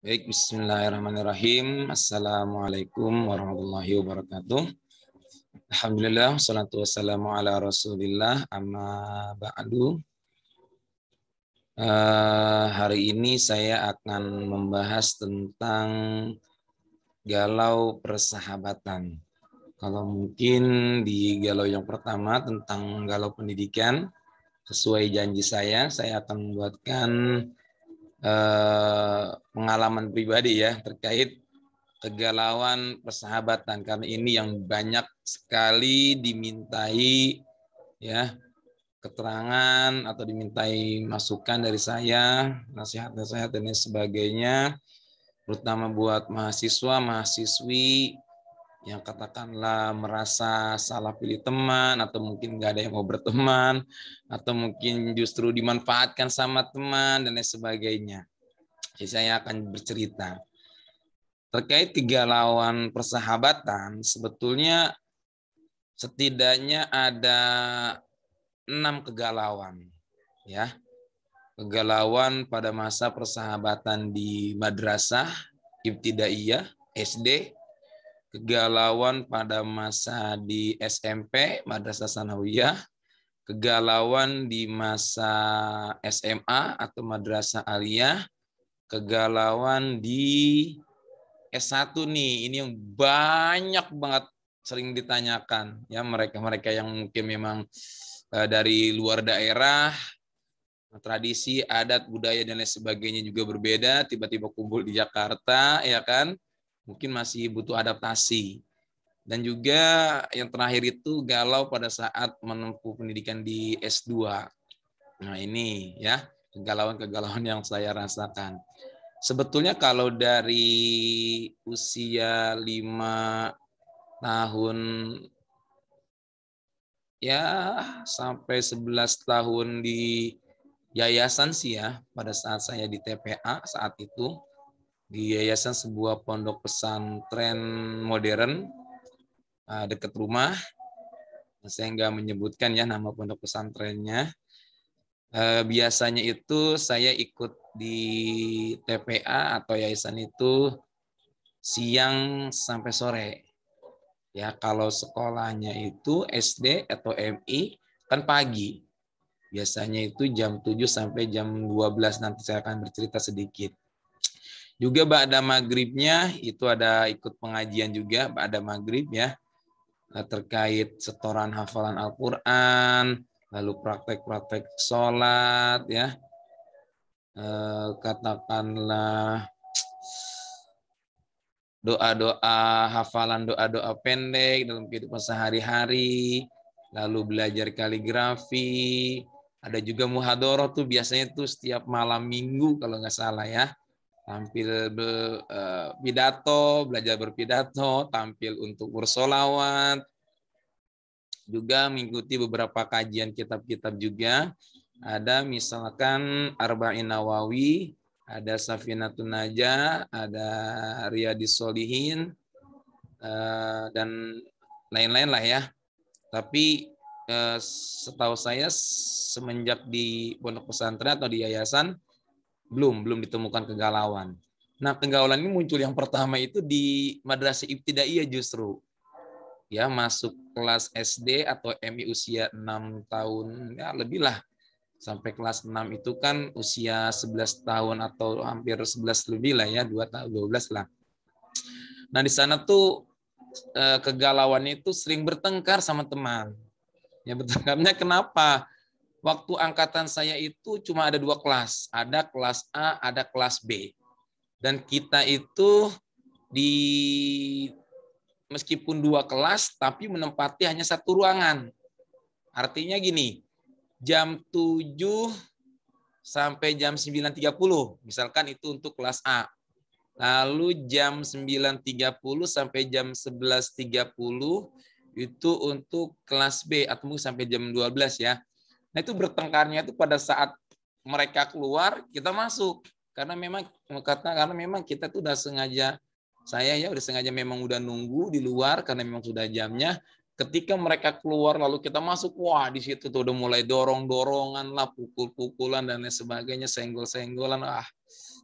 Baik, bismillahirrahmanirrahim. Assalamualaikum warahmatullahi wabarakatuh. Alhamdulillah, wassalatu wassalamu ala rasulillah, amma ba'du. Hari ini saya akan membahas tentang galau persahabatan. Kalau mungkin di galau yang pertama tentang galau pendidikan, sesuai janji saya akan membuatkan pengalaman pribadi ya terkait kegalauan persahabatan, karena ini yang banyak sekali dimintai ya keterangan atau dimintai masukan dari saya, nasihat-nasihat dan sebagainya, terutama buat mahasiswa mahasiswi yang katakanlah merasa salah pilih teman, atau mungkin nggak ada yang mau berteman, atau mungkin justru dimanfaatkan sama teman dan lain sebagainya. Jadi saya akan bercerita terkait kegalauan persahabatan. Sebetulnya setidaknya ada 6 kegalauan ya. Kegalauan pada masa persahabatan di madrasah ibtidaiyah SD, kegalauan pada masa di SMP madrasah sanawiyah, kegalauan di masa SMA atau madrasah aliyah, kegalauan di S1 nih, ini yang banyak banget sering ditanyakan ya, mereka-mereka yang mungkin memang dari luar daerah, tradisi, adat, budaya dan lain sebagainya juga berbeda, tiba-tiba kumpul di Jakarta ya kan, mungkin masih butuh adaptasi. Dan juga yang terakhir itu galau pada saat menempuh pendidikan di S2. Nah ini ya kegalauan-kegalauan yang saya rasakan. Sebetulnya kalau dari usia 5 tahun ya sampai 11 tahun di yayasan sih ya, pada saat saya di TPA saat itu, di yayasan sebuah pondok pesantren modern dekat rumah. Saya nggak menyebutkan ya nama pondok pesantrennya. Biasanya itu saya ikut di TPA atau yayasan itu siang sampai sore. Ya, kalau sekolahnya itu SD atau MI kan pagi. Biasanya itu jam 7 sampai jam 12, nanti saya akan bercerita sedikit. Juga ba'da maghribnya itu ada ikut pengajian juga ba'da maghrib ya, terkait setoran hafalan Al-Quran, lalu praktek-praktek sholat ya, katakanlah doa-doa, hafalan doa-doa pendek dalam kehidupan sehari-hari, lalu belajar kaligrafi, ada juga muhadharah tuh biasanya tuh setiap malam minggu kalau nggak salah ya, tampil pidato, belajar berpidato, tampil untuk bersolawat, juga mengikuti beberapa kajian kitab-kitab juga. Ada misalkan Arba'in Nawawi, ada Safinatun Najah, ada Riyadhis Sholihin, dan lain-lain lah ya. Tapi setahu saya semenjak di pondok pesantren atau di yayasan belum ditemukan kegalauan. Nah, kegalauan ini muncul yang pertama itu di madrasah ibtidaiyah justru. Ya, masuk kelas SD atau MI usia 6 tahun ya lebih lah, sampai kelas 6 itu kan usia 11 tahun atau hampir 11 lebih lah ya, 2 tahun 12 lah. Nah, di sana tuh kegalauan itu sering bertengkar sama teman. Ya, bertengkarnya kenapa? Waktu angkatan saya itu cuma ada 2 kelas, ada kelas A, ada kelas B. Dan kita itu di meskipun 2 kelas tapi menempati hanya 1 ruangan. Artinya gini, jam 7 sampai jam 9.30 misalkan itu untuk kelas A. Lalu jam 9.30 sampai jam 11.30 itu untuk kelas B, atau mungkin sampai jam 12 ya. Nah, itu bertengkarnya itu pada saat mereka keluar, kita masuk. Karena memang kita tuh udah sengaja, saya ya udah sengaja memang udah nunggu di luar karena memang sudah jamnya. Ketika mereka keluar lalu kita masuk, wah di situ tuh udah mulai dorong-dorongan lah, pukul-pukulan dan lain sebagainya, senggol-senggolan,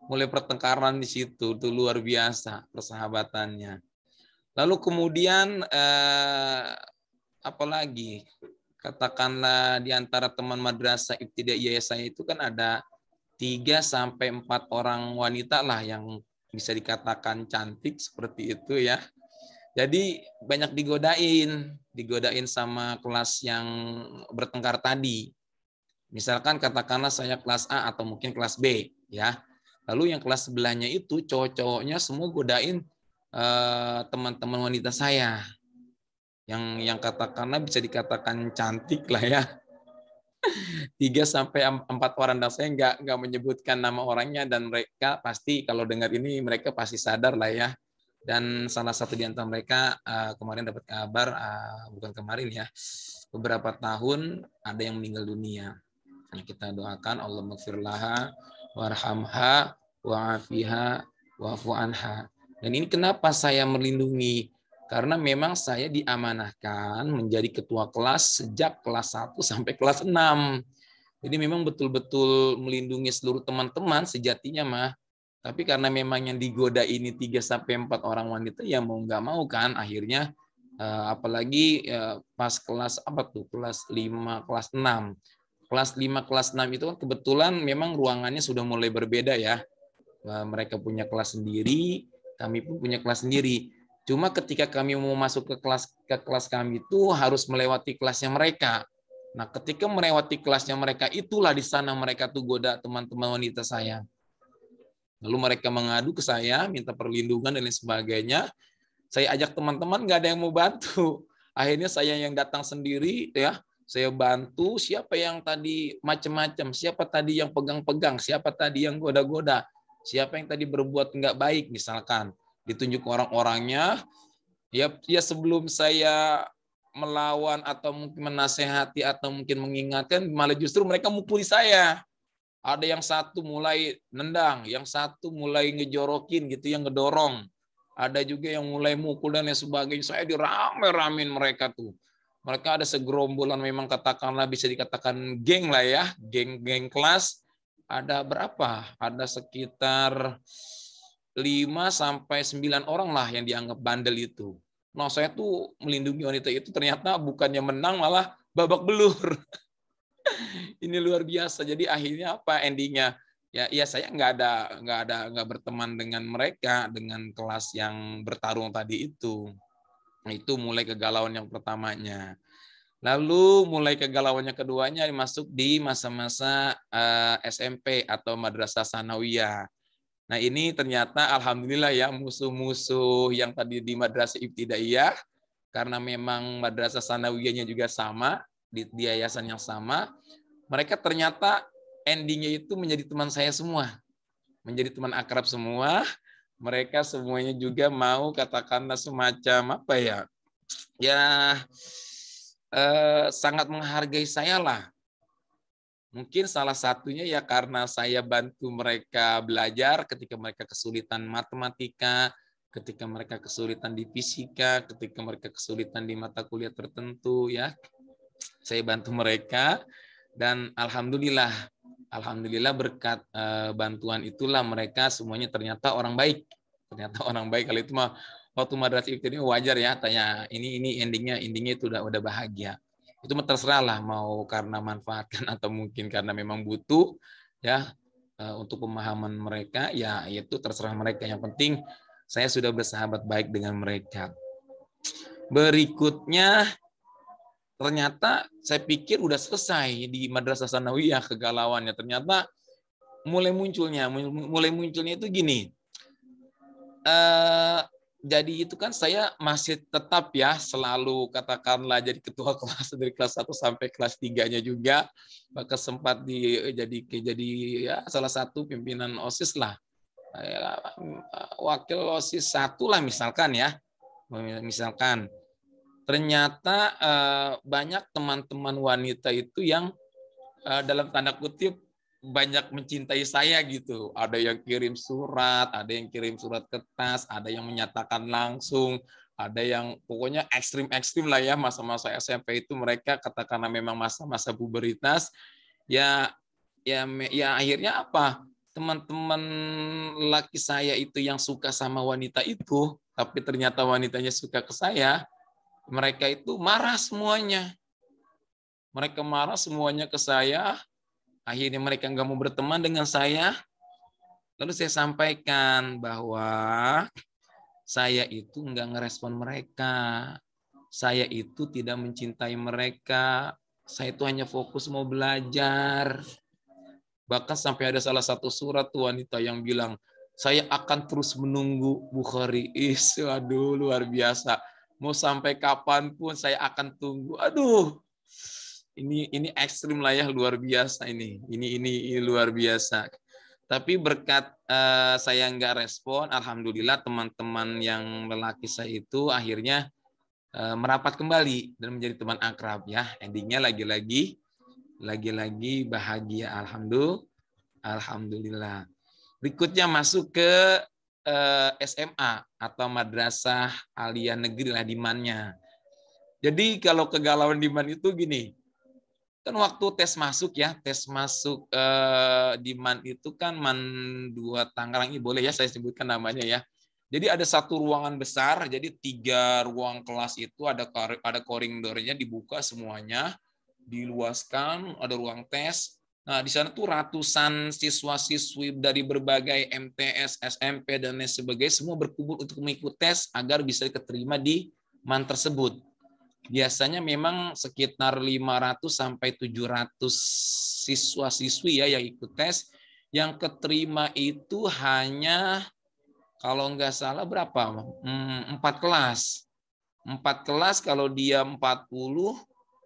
mulai pertengkaran di situ, tuh luar biasa persahabatannya. Lalu kemudian apalagi, katakanlah di antara teman madrasah ibtidaiyah saya itu kan ada 3-4 orang wanita lah yang bisa dikatakan cantik seperti itu ya. Jadi banyak digodain sama kelas yang bertengkar tadi. Misalkan katakanlah saya kelas A atau mungkin kelas B ya. Lalu yang kelas sebelahnya itu cowok-cowoknya semua godain teman-teman wanita saya. Yang katakanlah bisa dikatakan cantik lah ya. 3-4 orang, dan saya nggak menyebutkan nama orangnya, dan mereka pasti kalau dengar ini mereka pasti sadar lah ya. Dan salah satu di antara mereka kemarin dapat kabar, bukan kemarin ya, beberapa tahun ada yang meninggal dunia. Nah, kita doakan Allah maghfirlaha warhamha wa'afiha wa'fu anha. Dan ini kenapa saya melindungi? Karena memang saya diamanahkan menjadi ketua kelas sejak kelas 1 sampai kelas 6. Jadi memang betul-betul melindungi seluruh teman-teman sejatinya mah. Tapi karena memang yang digoda ini 3-4 orang wanita, ya mau nggak mau kan akhirnya, apalagi pas kelas apa tuh, kelas 5, kelas 6. Kelas 5, kelas 6 itu kan kebetulan memang ruangannya sudah mulai berbeda ya. Mereka punya kelas sendiri, kami pun punya kelas sendiri. Cuma ketika kami mau masuk ke kelas kami itu harus melewati kelasnya mereka. Nah, ketika melewati kelasnya mereka, itulah di sana mereka tuh goda teman-teman wanita saya. Lalu mereka mengadu ke saya, minta perlindungan dan lain sebagainya. Saya ajak teman-teman, nggak ada yang mau bantu. Akhirnya saya yang datang sendiri, ya. Saya bantu siapa yang tadi macam-macam, siapa tadi yang pegang-pegang, siapa tadi yang goda-goda, siapa yang tadi berbuat nggak baik, misalkan. Ditunjuk orang-orangnya. Ya sebelum saya melawan atau mungkin menasehati atau mungkin mengingatkan, malah justru mereka mukuli saya. Ada yang satu mulai nendang, yang satu mulai ngejorokin gitu, yang ngedorong. Ada juga yang mulai mukul dan lain sebagainya. Saya dirame-ramein mereka tuh. Mereka ada segerombolan, memang katakanlah bisa dikatakan geng lah ya, geng kelas. Ada berapa? Ada sekitar 5-9 orang lah yang dianggap bandel itu. Nah, saya tuh melindungi wanita itu, ternyata bukannya menang malah babak belur. Ini luar biasa. Jadi akhirnya apa endingnya? Ya saya nggak berteman dengan mereka, dengan kelas yang bertarung tadi itu. Nah, itu mulai kegalauan yang pertamanya. Lalu mulai kegalauan yang keduanya masuk di masa-masa SMP atau Madrasah Sanawiyah. Nah, ini ternyata alhamdulillah ya, musuh-musuh yang tadi di Madrasah Ibtidaiyah, karena memang Madrasah Sanawiyahnya juga sama, di yayasan yang sama, mereka ternyata endingnya itu menjadi teman saya semua. Menjadi teman akrab semua. Mereka semuanya juga mau katakanlah semacam apa ya, sangat menghargai saya lah. Mungkin salah satunya ya karena saya bantu mereka belajar ketika mereka kesulitan matematika, ketika mereka kesulitan di fisika, ketika mereka kesulitan di mata kuliah tertentu ya. Saya bantu mereka dan alhamdulillah berkat bantuan itulah mereka semuanya ternyata orang baik. Ternyata orang baik. Kalau itu mah waktu madrasah itu wajar ya, tanya ini endingnya itu udah bahagia. Itu terserah lah, mau karena manfaatkan atau mungkin karena memang butuh ya untuk pemahaman mereka, ya itu terserah mereka. Yang penting saya sudah bersahabat baik dengan mereka. Berikutnya ternyata saya pikir udah selesai di Madrasah Sanawiyah kegalauannya. Ternyata mulai munculnya itu gini. Jadi itu kan saya masih tetap ya selalu katakanlah jadi ketua kelas dari kelas 1 sampai kelas 3-nya juga, bahkan sempat jadi ya salah satu pimpinan OSIS lah, wakil OSIS 1 lah misalkan ya. Misalkan ternyata banyak teman-teman wanita itu yang dalam tanda kutip banyak mencintai saya gitu. Ada yang kirim surat, ada yang kirim surat kertas, ada yang menyatakan langsung ada yang pokoknya ekstrim-ekstrim lah ya, masa-masa SMP itu mereka katakanlah memang masa-masa puberitas, ya akhirnya apa? Teman-teman laki saya itu yang suka sama wanita itu, tapi ternyata wanitanya suka ke saya, mereka itu marah semuanya. Mereka marah semuanya ke saya, akhirnya mereka nggak mau berteman dengan saya. Lalu saya sampaikan bahwa saya itu nggak ngerespon mereka. Saya itu tidak mencintai mereka. Saya itu hanya fokus mau belajar. Bahkan sampai ada salah satu surat tuh wanita yang bilang, saya akan terus menunggu Bukhari. Aduh, luar biasa. Mau sampai kapanpun saya akan tunggu. Aduh, ini ekstrim lah ya, luar biasa ini. Ini luar biasa. Tapi berkat saya nggak respon, alhamdulillah teman-teman yang lelaki saya itu akhirnya merapat kembali dan menjadi teman akrab ya. Endingnya lagi-lagi bahagia, alhamdulillah. Berikutnya masuk ke SMA atau Madrasah Aliyah Negeri lah Dimannya. Jadi kalau kegalauan Diman itu gini, kan waktu tes masuk Diman itu kan Man 2 Tangerang, ini boleh ya saya sebutkan namanya ya. Jadi ada satu ruangan besar, jadi 3 ruang kelas itu ada koridornya dibuka semuanya, diluaskan, ada ruang tes. Nah, di sana tuh ratusan siswa-siswi dari berbagai MTS, SMP, dan lain sebagainya, semua berkumpul untuk mengikuti tes agar bisa diterima di MAN tersebut. Biasanya memang sekitar 500 sampai 700 siswa-siswi ya yang ikut tes. Yang keterima itu hanya, kalau nggak salah berapa? 4 kelas. 4 kelas kalau dia 40,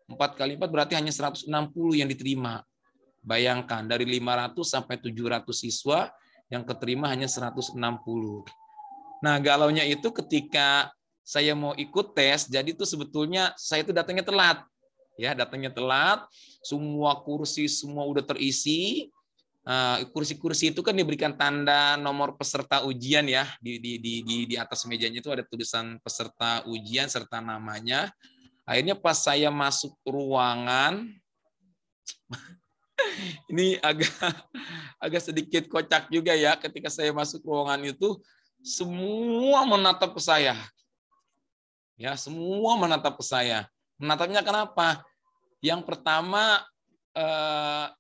4 kali 4 berarti hanya 160 yang diterima. Bayangkan, dari 500 sampai 700 siswa, yang keterima hanya 160. Nah, galaunya itu ketika saya mau ikut tes, jadi itu sebetulnya saya itu datangnya telat. Ya, datangnya telat, semua kursi semua udah terisi. Kursi-kursi itu kan diberikan tanda nomor peserta ujian ya, di atas mejanya itu ada tulisan peserta ujian serta namanya. Akhirnya pas saya masuk ruangan, ini agak sedikit kocak juga ya, ketika saya masuk ruangan itu semua menatap ke saya. Ya, semua menatap ke saya. Menatapnya kenapa? Yang pertama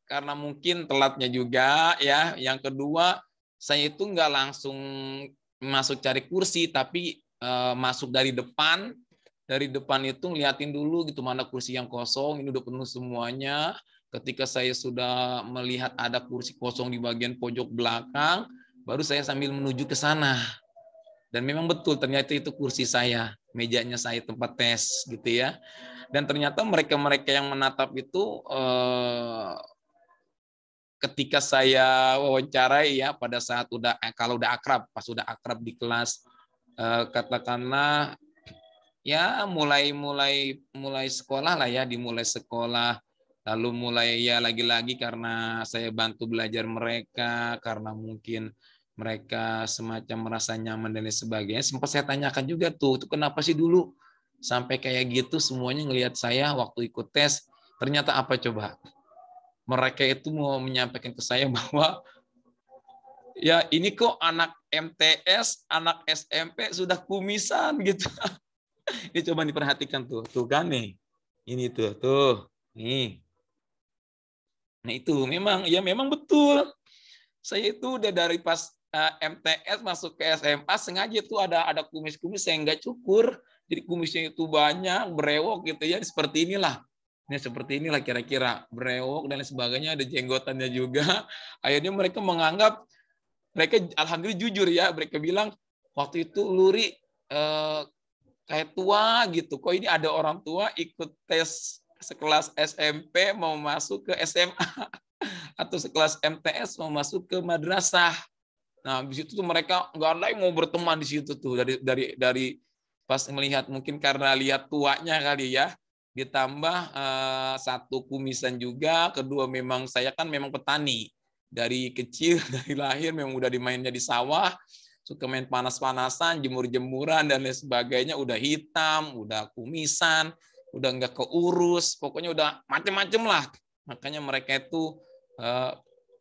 karena mungkin telatnya juga ya. Yang kedua, saya itu nggak langsung masuk cari kursi, tapi masuk dari depan. Dari depan itu ngeliatin dulu gitu mana kursi yang kosong, ini udah penuh semuanya. Ketika saya sudah melihat ada kursi kosong di bagian pojok belakang, baru saya sambil menuju ke sana. Dan memang betul ternyata itu kursi saya, mejanya saya tempat tes gitu ya. Dan ternyata mereka-mereka yang menatap itu ketika saya wawancarai ya pada saat kalau udah akrab, pas udah akrab di kelas, katakanlah ya mulai sekolah lah ya, dimulai sekolah, lalu mulai ya lagi-lagi karena saya bantu belajar mereka, karena mungkin mereka semacam merasa nyaman dan lain sebagainya. Sempat saya tanyakan juga tuh, itu kenapa sih dulu sampai kayak gitu semuanya ngelihat saya waktu ikut tes? Ternyata apa coba? Mereka itu mau menyampaikan ke saya bahwa ya ini kok anak MTS, anak SMP sudah kumisan gitu. Ini coba diperhatikan tuh kan nih. Ini tuh, nih. Nah itu memang betul. Saya itu udah dari pas MTS masuk ke SMA sengaja tuh ada kumis-kumis saya nggak cukur, jadi kumisnya itu banyak berewok gitu ya, seperti inilah. Ini seperti inilah kira-kira, berewok dan lain sebagainya, ada jenggotannya juga. Akhirnya mereka menganggap, mereka alhamdulillah jujur ya, mereka bilang waktu itu Luri kayak tua gitu, kok ini ada orang tua ikut tes sekelas SMP mau masuk ke SMA atau sekelas MTS mau masuk ke madrasah. Nah, di situ tuh mereka nggak ada yang mau berteman di situ tuh, dari pas melihat, mungkin karena lihat tuanya kali ya, ditambah satu kumisan juga, kedua memang saya kan memang petani dari kecil, dari lahir memang udah dimainnya di sawah, suka main panas-panasan, jemur-jemuran dan lain sebagainya, udah hitam, udah kumisan, udah nggak keurus, pokoknya udah macem-macem lah. Makanya mereka itu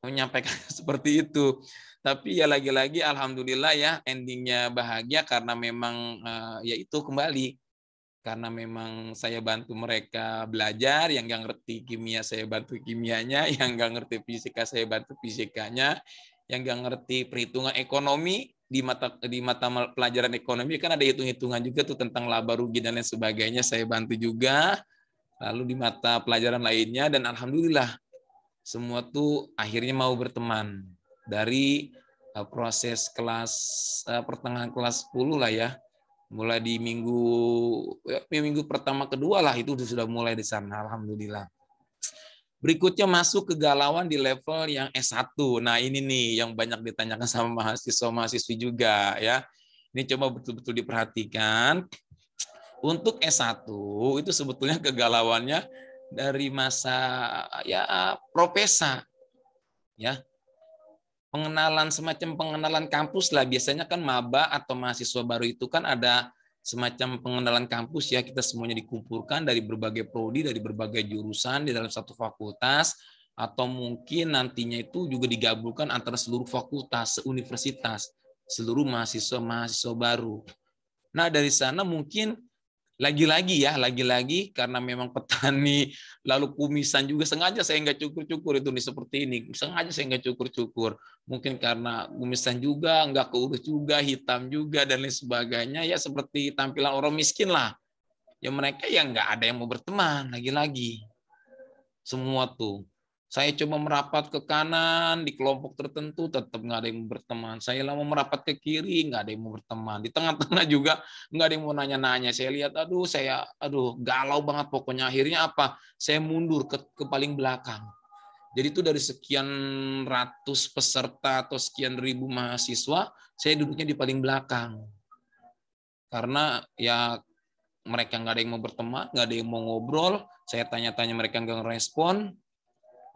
menyampaikan seperti itu. Tapi ya lagi-lagi alhamdulillah ya endingnya bahagia karena memang ya itu kembali. Karena memang saya bantu mereka belajar, yang nggak ngerti kimia saya bantu kimianya, yang nggak ngerti fisika saya bantu fisikanya, yang nggak ngerti perhitungan ekonomi di mata pelajaran ekonomi kan ada hitung-hitungan juga tuh tentang laba rugi dan lain sebagainya, saya bantu juga. Lalu di mata pelajaran lainnya dan alhamdulillah semua tuh akhirnya mau berteman dari proses kelas pertengahan kelas 10 lah ya. Mulai di minggu pertama kedua lah itu sudah mulai di sana alhamdulillah. Berikutnya masuk kegalauan di level yang S1. Nah, ini nih yang banyak ditanyakan sama mahasiswa-mahasiswi juga ya. Ini coba betul-betul diperhatikan. Untuk S1 itu sebetulnya kegalauannya dari masa ya propesa ya. Semacam pengenalan kampus lah. Biasanya kan maba atau mahasiswa baru itu kan ada semacam pengenalan kampus ya. Kita semuanya dikumpulkan dari berbagai prodi, dari berbagai jurusan di dalam satu fakultas, atau mungkin nantinya itu juga digabungkan antara seluruh fakultas, universitas, seluruh mahasiswa baru. Nah, dari sana mungkin lagi-lagi karena memang petani lalu kumisan juga, sengaja saya nggak cukur-cukur itu nih seperti ini, sengaja saya nggak cukur-cukur, mungkin karena kumisan juga nggak keurus juga, hitam juga dan lain sebagainya, ya seperti tampilan orang miskin lah ya. Mereka yang nggak ada yang mau berteman, lagi-lagi semua tuh. Saya coba merapat ke kanan di kelompok tertentu, tetap nggak ada yang mau berteman. Saya lama merapat ke kiri, nggak ada yang mau berteman. Di tengah-tengah juga nggak ada yang mau nanya-nanya. Saya lihat, aduh, galau banget pokoknya. Akhirnya apa? Saya mundur ke paling belakang. Jadi itu dari sekian ratus peserta atau sekian ribu mahasiswa, saya duduknya di paling belakang. Karena ya mereka nggak ada yang mau berteman, nggak ada yang mau ngobrol. Saya tanya-tanya mereka nggak ngerespon.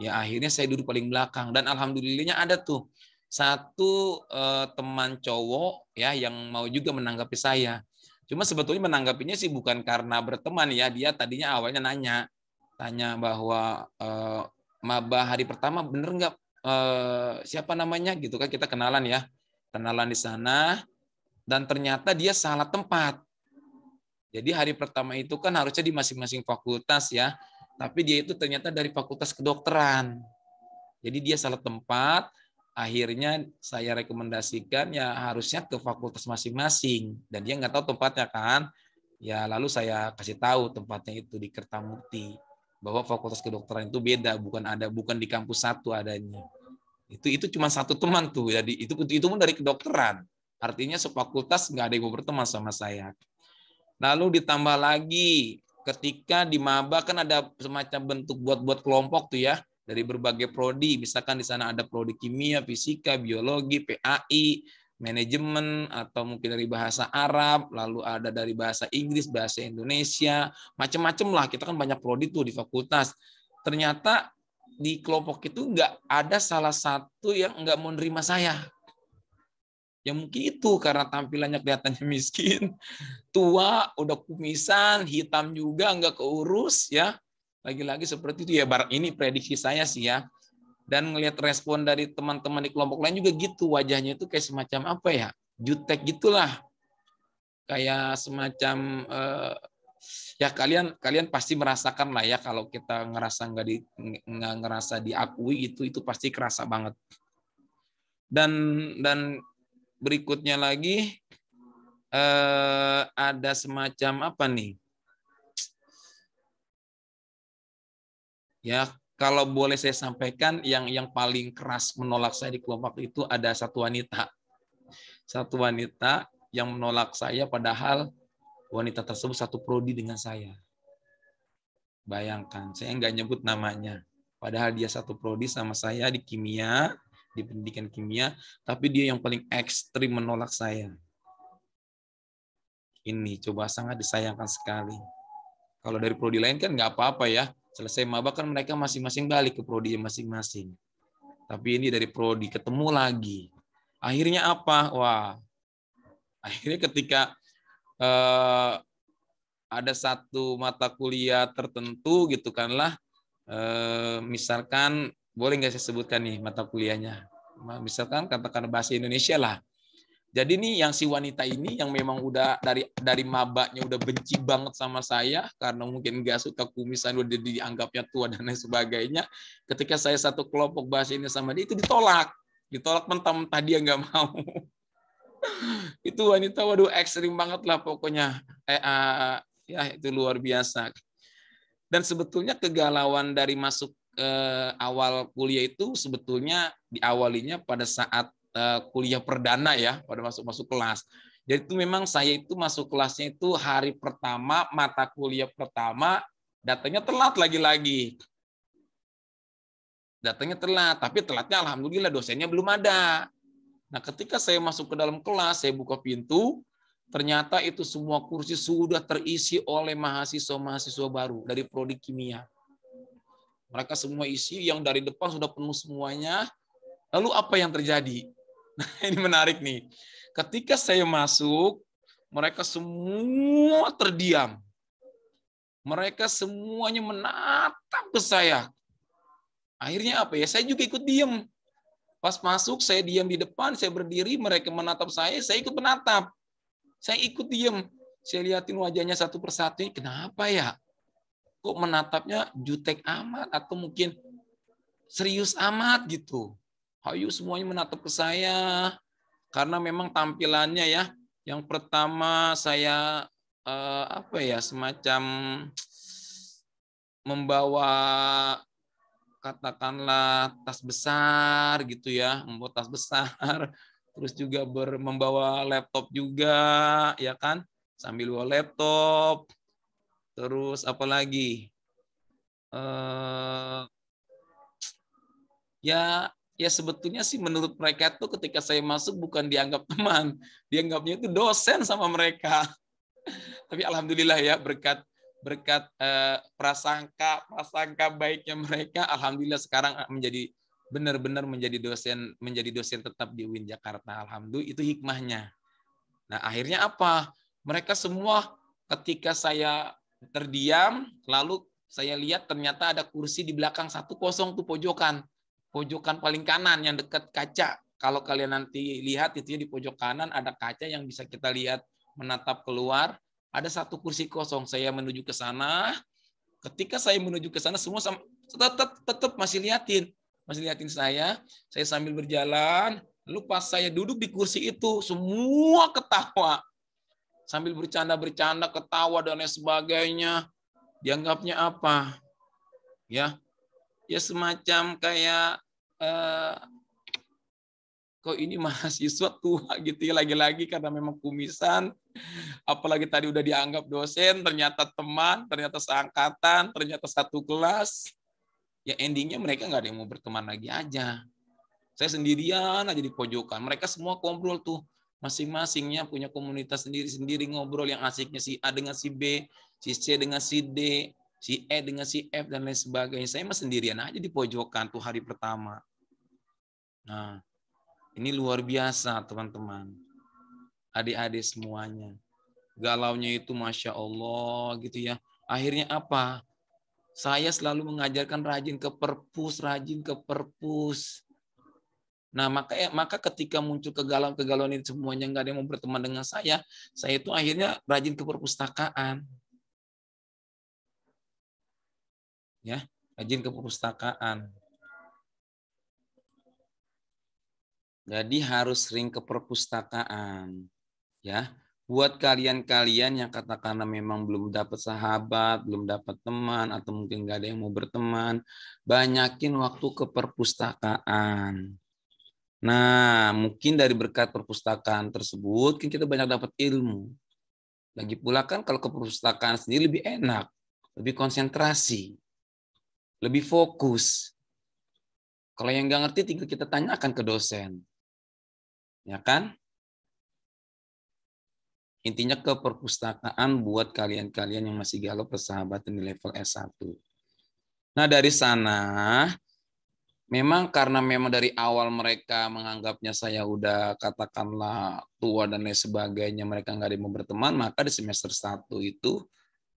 Ya akhirnya saya duduk paling belakang dan alhamdulillahnya ada tuh satu teman cowok ya yang mau juga menanggapi saya. Cuma sebetulnya menanggapinya sih bukan karena berteman ya, dia tadinya awalnya tanya bahwa maba hari pertama bener nggak siapa namanya gitu kan, kita kenalan ya, kenalan di sana dan ternyata dia salah tempat. Jadi hari pertama itu kan harusnya di masing-masing fakultas ya, tapi dia itu ternyata dari fakultas kedokteran. Jadi dia salah tempat, akhirnya saya rekomendasikan ya harusnya ke fakultas masing-masing. Dan dia nggak tahu tempatnya kan. Ya lalu saya kasih tahu tempatnya itu di Kertamukti. Bahwa fakultas kedokteran itu beda, bukan di kampus satu adanya. Itu cuma satu teman tuh. Jadi itu pun dari kedokteran. Artinya sefakultas nggak ada yang mau berteman sama saya. Lalu ditambah lagi ketika di maba kan ada semacam bentuk buat kelompok tuh ya dari berbagai prodi. Misalkan di sana ada prodi kimia, fisika, biologi, PAI, manajemen atau mungkin dari bahasa Arab, lalu ada dari bahasa Inggris, bahasa Indonesia, macam-macam lah. Kita kan banyak prodi tuh di fakultas. Ternyata di kelompok itu nggak ada salah satu yang nggak mau nerima saya. Ya mungkin itu karena tampilannya kelihatannya miskin, tua, udah kumisan, hitam juga, nggak keurus ya. Lagi-lagi seperti itu ya, ini prediksi saya sih ya. Dan ngelihat respon dari teman-teman di kelompok lain juga gitu, wajahnya itu kayak semacam apa ya, jutek gitulah. Kayak semacam ya kalian pasti merasakan lah ya, kalau kita ngerasa nggak ngerasa diakui itu pasti kerasa banget. Dan berikutnya lagi ada semacam apa nih? Ya, kalau boleh saya sampaikan yang paling keras menolak saya di kelompok itu ada satu wanita. Satu wanita yang menolak saya padahal wanita tersebut satu prodi dengan saya. Bayangkan, saya nggak nyebut namanya. Padahal dia satu prodi sama saya di kimia, di pendidikan kimia, tapi dia yang paling ekstrim menolak saya. Ini coba sangat disayangkan sekali. Kalau dari prodi lain kan nggak apa-apa ya. Selesai maba kan mereka masing-masing balik ke prodi masing-masing. Tapi ini dari prodi ketemu lagi. Akhirnya apa? Wah, Akhirnya ketika ada satu mata kuliah tertentu gitu kan lah, misalkan boleh nggak saya sebutkan nih mata kuliahnya, misalkan katakan bahasa Indonesia lah. Jadi nih yang si wanita ini yang memang udah dari mabaknya udah benci banget sama saya karena mungkin nggak suka kumisan, udah dianggapnya tua dan lain sebagainya. Ketika saya satu kelompok bahasa ini sama dia, itu ditolak mentah-mentah, dia nggak mau. Itu wanita, waduh, ekstrim banget lah pokoknya. Ya itu luar biasa. Dan sebetulnya kegalauan dari masuk awal kuliah itu sebetulnya diawalinya pada saat kuliah perdana ya, pada masuk kelas. Jadi itu memang saya itu masuk kelasnya itu hari pertama, mata kuliah pertama, datangnya telat lagi-lagi. Datangnya telat, tapi telatnya alhamdulillah dosennya belum ada. Nah, ketika saya masuk ke dalam kelas, saya buka pintu, ternyata itu semua kursi sudah terisi oleh mahasiswa-mahasiswa baru dari prodi kimia. Mereka semua isi, yang dari depan sudah penuh semuanya. Lalu apa yang terjadi? Nah, ini menarik nih. Ketika saya masuk, mereka semua terdiam. Mereka semuanya menatap ke saya. Akhirnya apa ya? Saya juga ikut diam. Pas masuk, saya diam di depan, saya berdiri, mereka menatap saya ikut menatap. Saya ikut diam. Saya lihatin wajahnya satu persatu. Kenapa ya? Kok menatapnya jutek amat atau mungkin serius amat gitu. Hayu semuanya menatap ke saya karena memang tampilannya ya. Yang pertama saya semacam membawa katakanlah tas besar gitu ya, membawa tas besar, terus juga membawa laptop juga ya kan, sambil bawa laptop. Terus apalagi ya sebetulnya sih menurut mereka tuh ketika saya masuk bukan dianggap teman, dianggapnya itu dosen sama mereka. Tapi alhamdulillah ya berkat prasangka baiknya mereka, alhamdulillah sekarang benar-benar menjadi dosen tetap di UIN Jakarta. Alhamdulillah, itu hikmahnya. Nah, akhirnya apa? Mereka semua ketika saya terdiam, lalu saya lihat ternyata ada kursi di belakang satu kosong tuh, pojokan paling kanan yang dekat kaca. Kalau kalian nanti lihat itu di pojok kanan ada kaca yang bisa kita lihat menatap keluar. Ada satu kursi kosong. Saya menuju ke sana. Ketika saya menuju ke sana, semua tetap masih liatin saya. Saya sambil berjalan. Lalu pas saya duduk di kursi itu, semua ketawa. Sambil bercanda-bercanda, ketawa dan lain sebagainya. Dianggapnya apa? Ya semacam kayak kok ini mahasiswa tua gitu ya, lagi-lagi karena memang kumisan, apalagi tadi udah dianggap dosen, ternyata teman, ternyata seangkatan, ternyata satu kelas. Ya endingnya mereka nggak ada yang mau berteman lagi aja. Saya sendirian aja di pojokan. Mereka semua ngobrol tuh, masing-masingnya punya komunitas sendiri-sendiri, ngobrol yang asiknya si A dengan si B, si C dengan si D, si E dengan si F dan lain sebagainya. Saya mah sendirian aja di pojokan tuh hari pertama. Nah, ini luar biasa teman-teman. Adik-adik semuanya. Galaunya itu Masya Allah gitu ya. Akhirnya apa? Saya selalu mengajarkan rajin ke perpus. Nah, maka ketika muncul kegalauan ini semuanya nggak ada yang mau berteman dengan saya itu akhirnya rajin ke perpustakaan. Ya, rajin ke perpustakaan. Jadi harus sering ke perpustakaan. Ya, buat kalian-kalian yang katakanlah memang belum dapat sahabat, belum dapat teman, atau mungkin nggak ada yang mau berteman, banyakin waktu ke perpustakaan. Nah, mungkin dari berkat perpustakaan tersebut, kan kita banyak dapat ilmu. Lagi pula kan kalau ke perpustakaan sendiri lebih enak, lebih konsentrasi, lebih fokus. Kalau yang nggak ngerti, tinggal kita tanyakan ke dosen. Ya kan? Intinya ke perpustakaan buat kalian-kalian yang masih galau persahabatan di level S1. Nah, dari sana, memang karena memang dari awal mereka menganggapnya saya udah katakanlah tua dan lain sebagainya, mereka nggak ada yang mau berteman, maka di semester 1 itu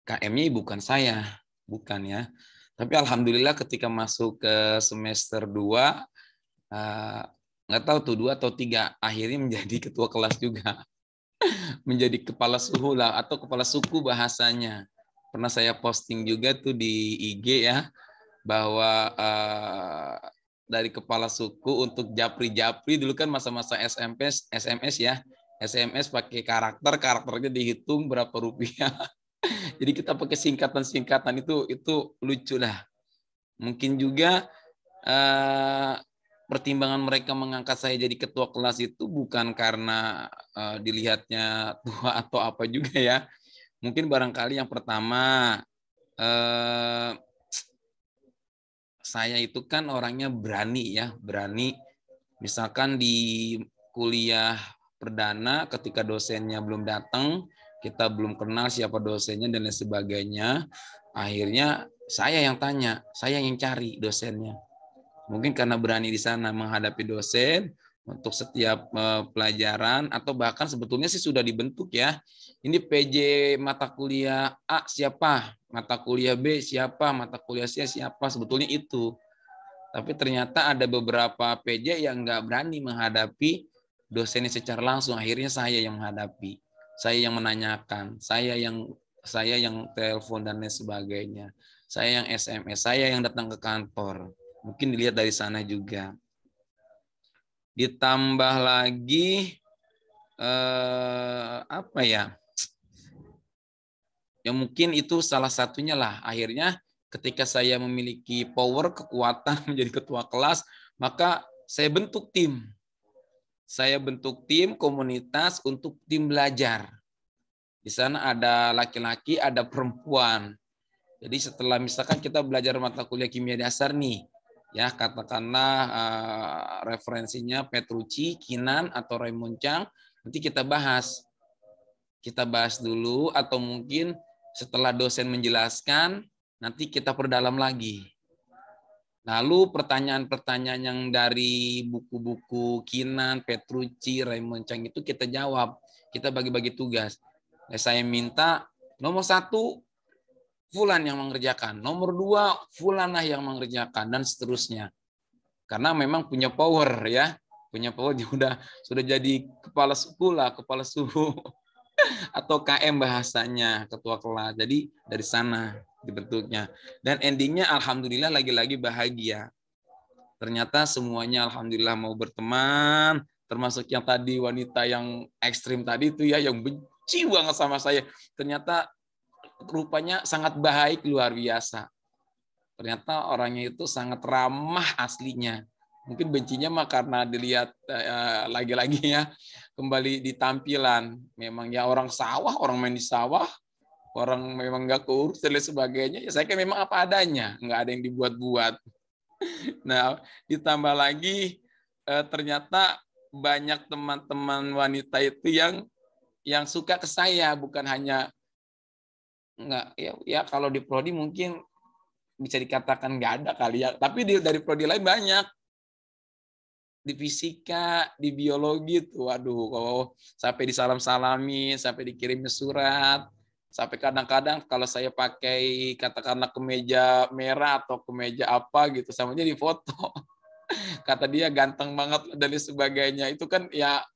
KM-nya bukan saya, bukan ya. Tapi alhamdulillah ketika masuk ke semester 2, nggak tahu tuh 2 atau 3, akhirnya menjadi ketua kelas juga. Menjadi kepala suhu lah, atau kepala suku bahasanya. Pernah saya posting juga tuh di IG ya, bahwa dari kepala suku untuk japri-japri dulu kan masa-masa SMS ya, SMS pakai karakternya dihitung berapa rupiah. Jadi kita pakai singkatan-singkatan, itu lucu lah. Mungkin juga pertimbangan mereka mengangkat saya jadi ketua kelas itu bukan karena dilihatnya tua atau apa juga ya. Mungkin barangkali yang pertama, saya itu kan orangnya berani ya, berani. Misalkan di kuliah perdana ketika dosennya belum datang, kita belum kenal siapa dosennya dan lain sebagainya, akhirnya saya yang tanya, saya yang cari dosennya. Mungkin karena berani di sana menghadapi dosen untuk setiap pelajaran, atau bahkan sebetulnya sih sudah dibentuk ya. Ini PJ mata kuliah A siapa, mata kuliah B siapa, mata kuliah C siapa, sebetulnya itu. Tapi ternyata ada beberapa PJ yang nggak berani menghadapi dosennya secara langsung. Akhirnya saya yang menghadapi, saya yang menanyakan, saya yang telepon dan lain sebagainya, saya yang SMS, saya yang datang ke kantor. Mungkin dilihat dari sana juga. Ditambah lagi apa ya? Ya mungkin itu salah satunya lah. Akhirnya ketika saya memiliki power, kekuatan menjadi ketua kelas, maka saya bentuk tim. Saya bentuk tim komunitas untuk tim belajar. Di sana ada laki-laki, ada perempuan. Jadi setelah misalkan kita belajar mata kuliah kimia dasar nih, ya katakanlah referensinya Petrucci, Kinan, atau Raymond Chang, nanti kita bahas. Kita bahas dulu, atau mungkin setelah dosen menjelaskan, nanti kita perdalam lagi. Lalu pertanyaan-pertanyaan yang dari buku-buku Kinan, Petrucci, Raymond Chang itu kita jawab. Kita bagi-bagi tugas. Saya minta nomor 1, Fulan yang mengerjakan. Nomor 2, Fulanah yang mengerjakan, dan seterusnya. Karena memang punya power ya. Punya power, sudah jadi kepala suku lah, kepala suku. Atau KM bahasanya, ketua kelas. Jadi dari sana dibentuknya. Dan endingnya alhamdulillah lagi-lagi bahagia. Ternyata semuanya alhamdulillah mau berteman, termasuk yang tadi wanita yang ekstrim tadi itu ya, yang benci banget sama saya. Ternyata rupanya sangat baik, luar biasa. Ternyata orangnya itu sangat ramah aslinya. Mungkin bencinya mah karena dilihat lagi-lagi ya, kembali di tampilan. Memang ya orang sawah, orang main di sawah, orang memang nggak keurus dan lain sebagainya. Ya saya kan memang apa adanya, nggak ada yang dibuat-buat. Nah, ditambah lagi ternyata banyak teman-teman wanita itu yang suka ke saya, bukan hanya nggak ya kalau di prodi mungkin bisa dikatakan nggak ada kali ya, tapi dari prodi lain banyak. Di fisika, di biologi tuh, waduh, kalau sampai disalam-salami, sampai dikirim surat, sampai kadang-kadang kalau saya pakai katakanlah kemeja merah atau kemeja apa gitu, sama dia di foto. Kata dia ganteng banget dan sebagainya. Itu kan ya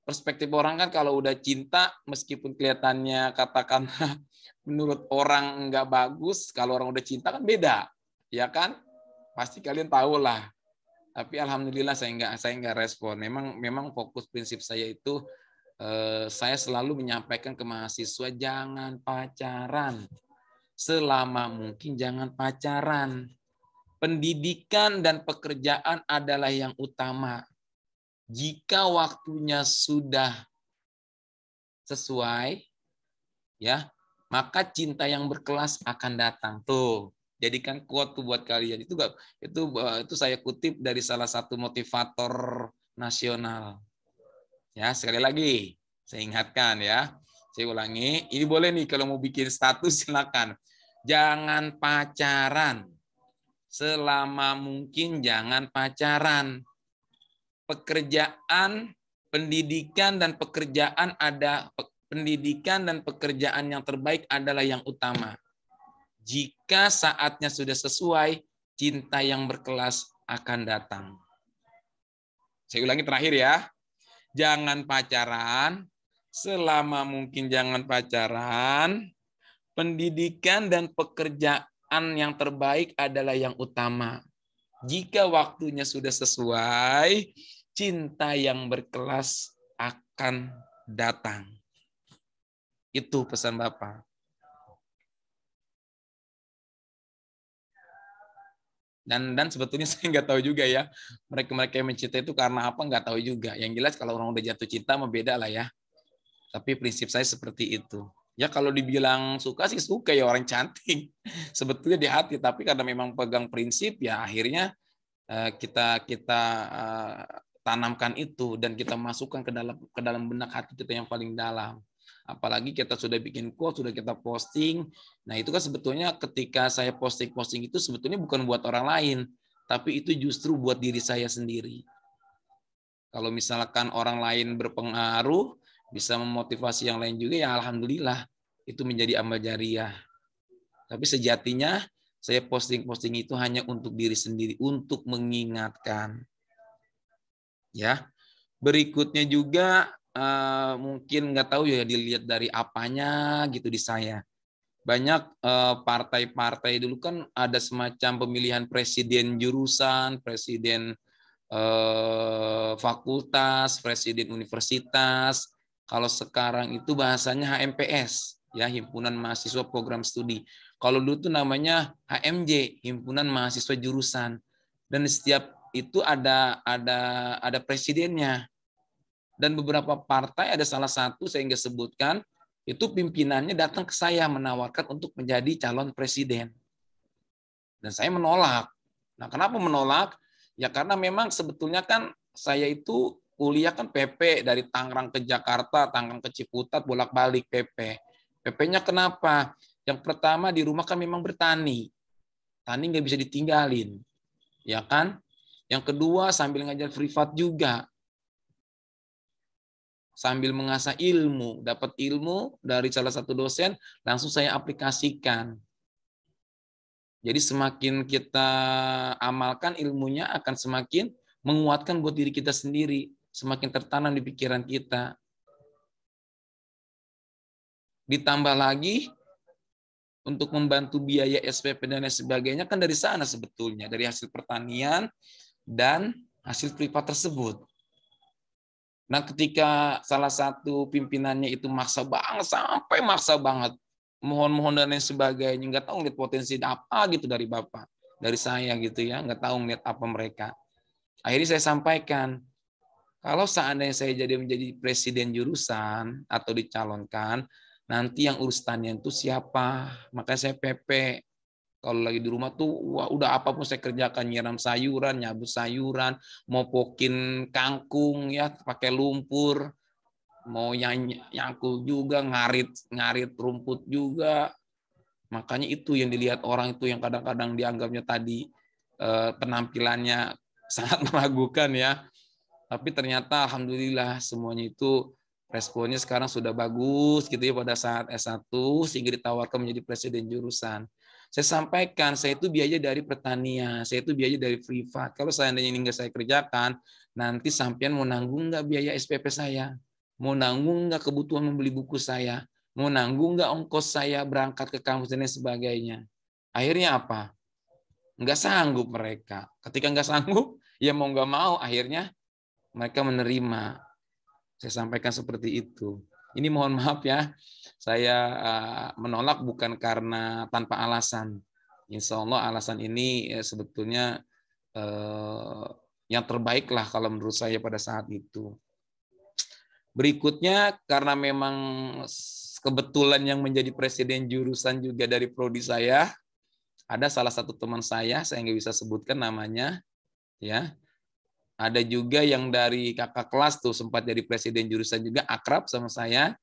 perspektif orang kan, kalau udah cinta meskipun kelihatannya katakanlah menurut orang nggak bagus, kalau orang udah cinta kan beda, ya kan? Pasti kalian tahu lah. Tapi alhamdulillah saya nggak respon. Memang fokus prinsip saya itu, saya selalu menyampaikan ke mahasiswa jangan pacaran. Selama mungkin jangan pacaran. Pendidikan dan pekerjaan adalah yang utama. Jika waktunya sudah sesuai, ya, maka cinta yang berkelas akan datang. Tuh, jadikan quote buat kalian. Itu saya kutip dari salah satu motivator nasional. Ya, sekali lagi saya ingatkan ya. Saya ulangi, ini boleh nih kalau mau bikin status silakan. Jangan pacaran. selama mungkin jangan pacaran. Pekerjaan, pendidikan dan pekerjaan yang terbaik adalah yang utama. Jika saatnya sudah sesuai, cinta yang berkelas akan datang. Saya ulangi terakhir ya. Jangan pacaran, selama mungkin jangan pacaran. Pendidikan dan pekerjaan yang terbaik adalah yang utama. Jika waktunya sudah sesuai, cinta yang berkelas akan datang. Itu pesan Bapak. Dan sebetulnya saya nggak tahu juga ya, mereka yang mencintai itu karena apa nggak tahu juga. Yang jelas kalau orang udah jatuh cinta mah beda lah ya. Tapi prinsip saya seperti itu. Ya kalau dibilang suka sih suka ya, orang cantik. Sebetulnya di hati, tapi karena memang pegang prinsip ya akhirnya kita tanamkan itu dan kita masukkan ke dalam benak hati kita yang paling dalam. Apalagi kita sudah bikin quote, sudah kita posting. Nah, itu kan sebetulnya ketika saya posting itu sebetulnya bukan buat orang lain, tapi itu justru buat diri saya sendiri. Kalau misalkan orang lain berpengaruh, bisa memotivasi yang lain juga, ya alhamdulillah, itu menjadi amal jariah. Tapi sejatinya saya posting itu hanya untuk diri sendiri, untuk mengingatkan. Ya, berikutnya juga mungkin nggak tahu ya dilihat dari apanya gitu di saya. Banyak partai-partai dulu kan ada semacam pemilihan presiden jurusan, presiden fakultas, presiden universitas. Kalau sekarang itu bahasanya HMPS, ya, Himpunan Mahasiswa Program Studi. Kalau dulu itu namanya HMJ, Himpunan Mahasiswa Jurusan. Dan setiap itu ada presidennya. Dan beberapa partai ada salah satu saya nggak sebutkan, itu pimpinannya datang ke saya menawarkan untuk menjadi calon presiden. Dan saya menolak. Nah, kenapa menolak? Ya karena memang sebetulnya kan saya itu kuliah kan PP dari Tangerang ke Jakarta, Tangerang ke Ciputat, bolak-balik PP. PP-nya kenapa? Yang pertama di rumah kan memang bertani. Tani nggak bisa ditinggalin. Ya kan? Yang kedua sambil ngajar privat juga. Sambil mengasah ilmu, dapat ilmu dari salah satu dosen, langsung saya aplikasikan. Jadi semakin kita amalkan ilmunya akan semakin menguatkan buat diri kita sendiri, semakin tertanam di pikiran kita. Ditambah lagi untuk membantu biaya SPP dan lain sebagainya kan dari sana sebetulnya, dari hasil pertanian dan hasil privat tersebut. Nah, ketika salah satu pimpinannya itu maksa banget, sampai maksa banget, mohon-mohon dan lain sebagainya, nggak tahu lihat potensi apa gitu dari Bapak, dari saya gitu ya, nggak tahu lihat apa mereka. Akhirnya saya sampaikan, kalau seandainya saya menjadi presiden jurusan atau dicalonkan, nanti yang urus tanian itu siapa? Makanya saya PP. Kalau lagi di rumah tuh, wah, udah apapun saya kerjakan, nyiram sayuran, nyabut sayuran, mau pokin kangkung ya pakai lumpur, mau nyangkul juga, ngarit rumput juga. Makanya itu yang dilihat orang itu yang kadang-kadang dianggapnya tadi penampilannya sangat meragukan ya. Tapi ternyata alhamdulillah semuanya itu responnya sekarang sudah bagus gitu ya pada saat S1 sehingga ditawarkan menjadi presiden jurusan. Saya sampaikan, saya itu biaya dari pertanian, saya itu biaya dari privat. Kalau seandainya ini nggak saya kerjakan, nanti sampean mau nanggung nggak biaya SPP saya? Mau nanggung nggak kebutuhan membeli buku saya? Mau nanggung nggak ongkos saya berangkat ke kampus dan sebagainya? Akhirnya apa? Nggak sanggup mereka. Ketika nggak sanggup, ya mau nggak mau, akhirnya mereka menerima. Saya sampaikan seperti itu. Ini mohon maaf ya, saya menolak bukan karena tanpa alasan. Insya Allah alasan ini sebetulnya yang terbaik lah kalau menurut saya pada saat itu. Berikutnya karena memang kebetulan yang menjadi presiden jurusan juga dari prodi saya, ada salah satu teman saya nggak bisa sebutkan namanya, ya. Ada juga yang dari kakak kelas tuh sempat jadi presiden jurusan juga, akrab sama saya.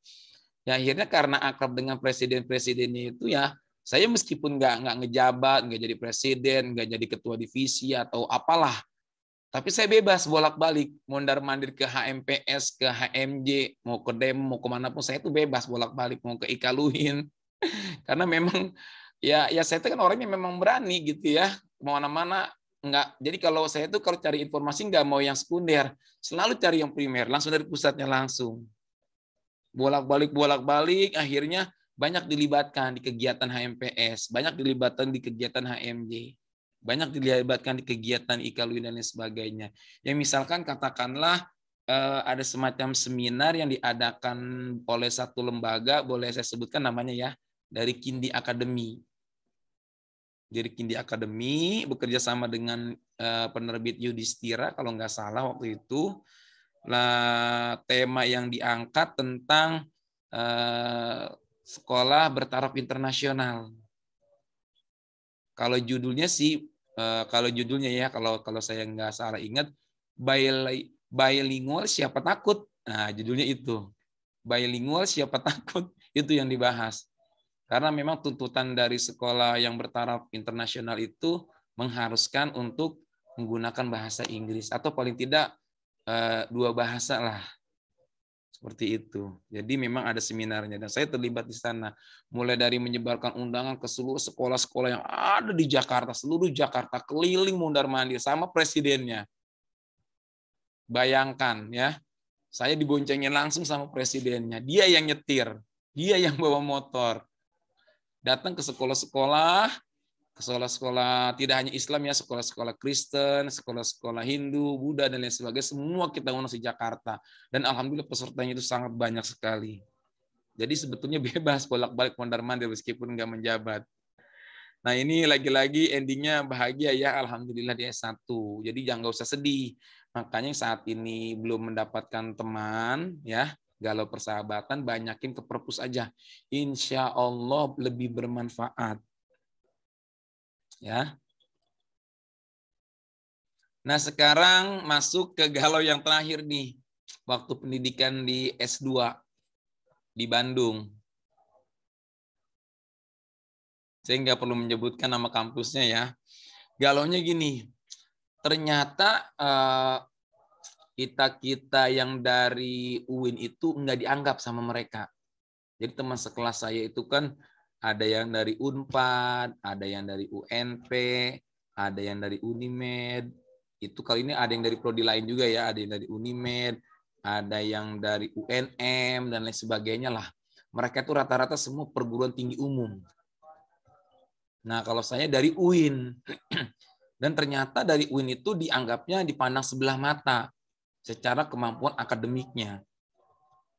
Ya akhirnya karena akrab dengan presiden-presidennya itu ya Saya meskipun nggak ngejabat, nggak jadi presiden, nggak jadi ketua divisi atau apalah, tapi saya bebas bolak-balik, mondar-mandir ke HMPS, ke HMJ, mau ke DEM, mau kemana pun saya itu bebas bolak-balik, mau ke Ikaluhin. Karena memang ya saya itu kan orangnya memang berani gitu ya, mau mana-mana nggak. Jadi kalau saya itu kalau cari informasi nggak mau yang sekunder, selalu cari yang primer, langsung dari pusatnya langsung. Bolak-balik, akhirnya banyak dilibatkan di kegiatan HMPS, banyak dilibatkan di kegiatan HMJ, banyak dilibatkan di kegiatan Ikaluin dan lain sebagainya. Ya misalkan katakanlah ada semacam seminar yang diadakan oleh satu lembaga, boleh saya sebutkan namanya ya, dari Kindi Academy. Dari Kindi Academy bekerja sama dengan penerbit Yudhistira kalau nggak salah waktu itu. Nah, tema yang diangkat tentang sekolah bertaraf internasional. Kalau judulnya sih, kalau judulnya ya, kalau saya nggak salah ingat, bilingual siapa takut? Nah, judulnya itu. Bilingual siapa takut? Itu yang dibahas. Karena memang tuntutan dari sekolah yang bertaraf internasional itu mengharuskan untuk menggunakan bahasa Inggris atau paling tidak 2 bahasa lah. Seperti itu. Jadi memang ada seminarnya dan saya terlibat di sana. Mulai dari menyebarkan undangan ke seluruh sekolah-sekolah yang ada di Jakarta, seluruh Jakarta keliling mondar-mandir sama presidennya. Bayangkan ya, saya diboncengin langsung sama presidennya. Dia yang nyetir, dia yang bawa motor. Datang ke sekolah-sekolah tidak hanya Islam ya, sekolah-sekolah Kristen, sekolah-sekolah Hindu, Buddha dan lain sebagainya, semua kita undang di Jakarta. Dan alhamdulillah pesertanya itu sangat banyak sekali. Jadi sebetulnya bebas bolak-balik mondar-mandir meskipun nggak menjabat. Nah ini lagi-lagi endingnya bahagia ya, alhamdulillah di S1. Jadi jangan nggak usah sedih. Makanya saat ini belum mendapatkan teman ya, galau persahabatan, banyakin ke perpus aja. Insya Allah lebih bermanfaat. Ya. Nah, sekarang masuk ke galau yang terakhir nih. Waktu pendidikan di S2 di Bandung. Saya nggak perlu menyebutkan nama kampusnya ya. Galaunya gini, ternyata kita-kita yang dari UIN itu nggak dianggap sama mereka. Jadi teman sekelas saya itu kan ada yang dari Unpad, ada yang dari UNP, ada yang dari Unimed. Itu kali ini ada yang dari prodi lain juga ya, ada yang dari Unimed, ada yang dari UNM dan lain sebagainya lah. Mereka itu rata-rata semua perguruan tinggi umum. Nah, kalau saya dari UIN. Dan ternyata dari UIN itu dianggapnya dipandang sebelah mata secara kemampuan akademiknya.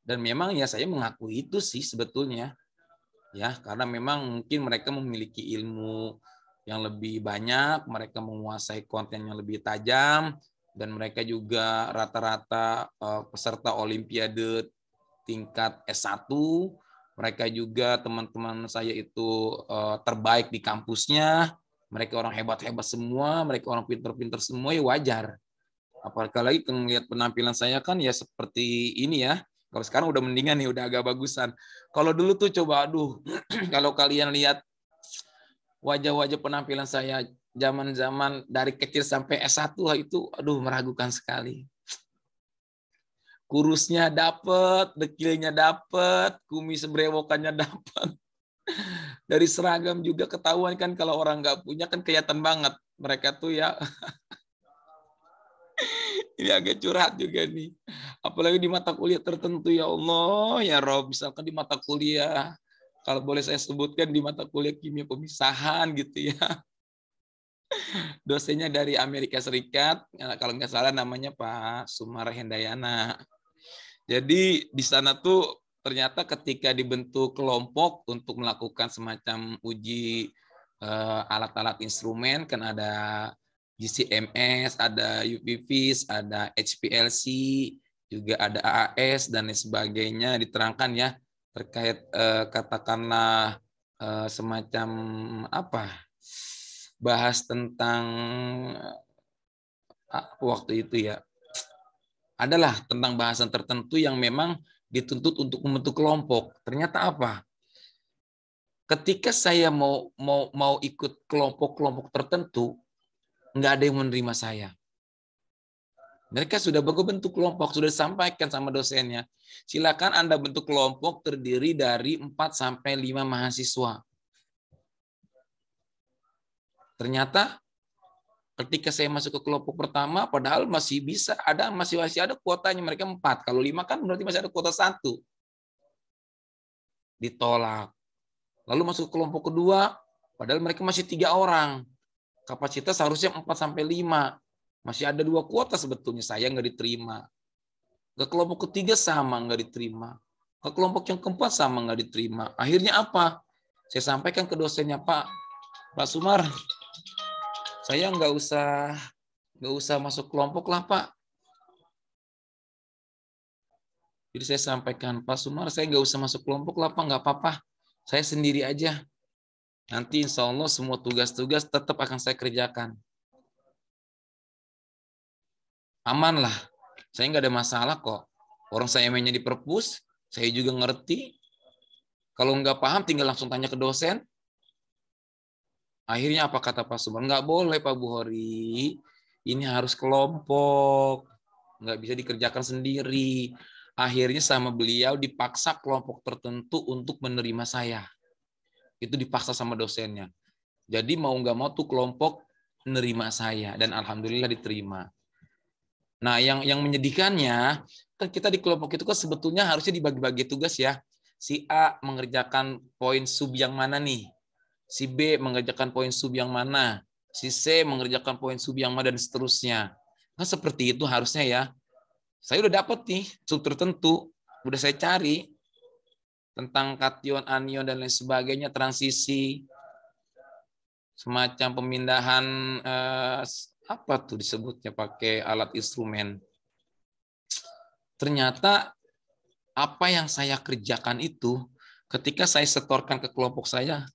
Dan memang ya saya mengakui itu sih sebetulnya. Ya, karena memang mungkin mereka memiliki ilmu yang lebih banyak, mereka menguasai konten yang lebih tajam, dan mereka juga rata-rata peserta Olimpiade tingkat S1. Mereka juga teman-teman saya itu terbaik di kampusnya. Mereka orang hebat-hebat semua, mereka orang pinter-pinter semua, ya wajar. Apalagi melihat penampilan saya kan ya seperti ini ya. Kalau sekarang udah mendingan nih, udah agak bagusan. Kalau dulu tuh coba, aduh, kalau kalian lihat wajah-wajah penampilan saya zaman-zaman dari kecil sampai S1 itu, aduh, meragukan sekali. Kurusnya dapet, dekilnya dapet, kumis brewokannya dapet. Dari seragam juga ketahuan kan kalau orang nggak punya kan kelihatan banget. Mereka tuh ya, ini agak curhat juga nih. Apalagi di mata kuliah tertentu, ya Allah, ya Rob, misalkan di mata kuliah, kalau boleh saya sebutkan di mata kuliah kimia pemisahan gitu ya. Dosennya dari Amerika Serikat, kalau nggak salah namanya Pak Sumar Hendayana. Jadi di sana tuh ternyata ketika dibentuk kelompok untuk melakukan semacam uji alat-alat instrumen, kan ada GCMS, ada UPVIS, ada HPLC, juga ada AAS dan lain sebagainya, diterangkan ya terkait katakanlah semacam apa, bahas tentang waktu itu ya, adalah tentang bahasan tertentu yang memang dituntut untuk membentuk kelompok. Ternyata apa? Ketika saya mau ikut kelompok-kelompok tertentu, nggak ada yang menerima saya. Mereka sudah bentuk kelompok, sudah disampaikan sama dosennya. Silakan Anda bentuk kelompok terdiri dari 4 sampai 5 mahasiswa. Ternyata ketika saya masuk ke kelompok pertama, padahal masih ada kuotanya, mereka 4. Kalau 5 kan berarti masih ada kuota 1. Ditolak. Lalu masuk ke kelompok kedua, padahal mereka masih 3 orang. Kapasitas harusnya 4 sampai 5. Masih ada 2 kuota sebetulnya, saya nggak diterima. Ke kelompok ketiga sama nggak diterima. Ke kelompok yang keempat sama nggak diterima. Akhirnya apa? Saya sampaikan ke dosennya, Pak Sumar, saya nggak usah masuk kelompok lah, Pak. Jadi saya sampaikan, Pak Sumar, saya nggak usah masuk kelompok lah, Pak, nggak apa-apa. Saya sendiri aja. Nanti insya Allah semua tugas-tugas tetap akan saya kerjakan. Aman lah. Saya nggak ada masalah kok. Orang saya mainnya di perpus, saya juga ngerti. Kalau nggak paham, tinggal langsung tanya ke dosen. Akhirnya apa kata Pak Sumar? Nggak boleh Pak Buhori. Ini harus kelompok. Nggak bisa dikerjakan sendiri. Akhirnya sama beliau dipaksa kelompok tertentu untuk menerima saya. Itu dipaksa sama dosennya. Jadi mau nggak mau tuh kelompok menerima saya. Dan alhamdulillah diterima. Nah, yang menyedihkannya, kan kita di kelompok itu kan sebetulnya harusnya dibagi-bagi tugas ya. Si A mengerjakan poin sub yang mana nih? Si B mengerjakan poin sub yang mana? Si C mengerjakan poin sub yang mana dan seterusnya. Nah, seperti itu harusnya ya. Saya udah dapat nih sub tertentu, udah saya cari tentang kation, anion dan lain sebagainya, transisi, semacam pemindahan apa tuh disebutnya pakai alat instrumen. Ternyata apa yang saya kerjakan itu ketika saya setorkan ke kelompok saya,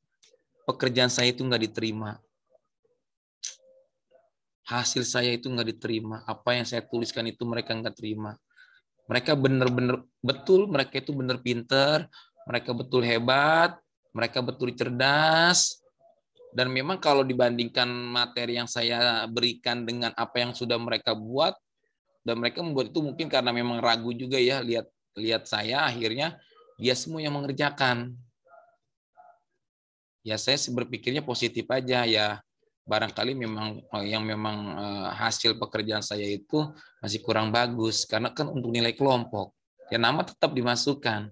pekerjaan saya itu nggak diterima. Hasil saya itu nggak diterima. Apa yang saya tuliskan itu mereka nggak terima. Mereka benar-benar betul, mereka itu benar pinter, mereka betul hebat, mereka betul cerdas. Dan memang kalau dibandingkan materi yang saya berikan dengan apa yang sudah mereka buat, dan mereka membuat itu mungkin karena memang ragu juga ya, lihat saya, akhirnya dia semua yang mengerjakan. Ya saya berpikirnya positif aja ya, barangkali memang hasil pekerjaan saya itu masih kurang bagus karena kan untuk nilai kelompok ya, nama tetap dimasukkan,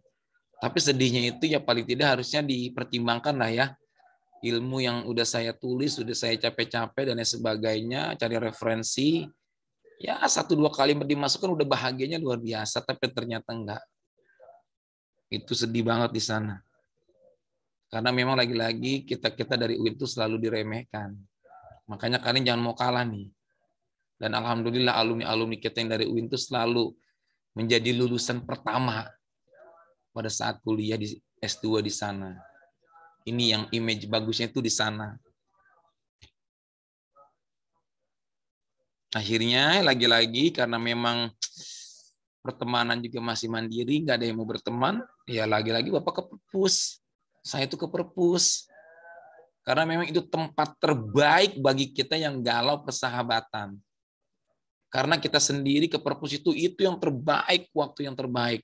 tapi sedihnya itu ya paling tidak harusnya dipertimbangkan lah ya, ilmu yang udah saya tulis, udah saya capek-capek dan lain sebagainya, cari referensi ya 1-2 kalimat dimasukkan udah bahagianya luar biasa, tapi ternyata enggak. Itu sedih banget di sana. Karena memang lagi-lagi kita dari UIN itu selalu diremehkan. Makanya kalian jangan mau kalah nih. Dan alhamdulillah alumni-alumni kita yang dari UIN itu selalu menjadi lulusan pertama pada saat kuliah di S2 di sana. Ini yang image bagusnya itu di sana. Akhirnya lagi-lagi karena memang pertemanan juga masih mandiri, nggak ada yang mau berteman, ya lagi-lagi Bapak ke perpus. Saya itu ke perpus. Karena memang itu tempat terbaik bagi kita yang galau persahabatan. Karena kita sendiri ke perpus itu yang terbaik, waktu yang terbaik.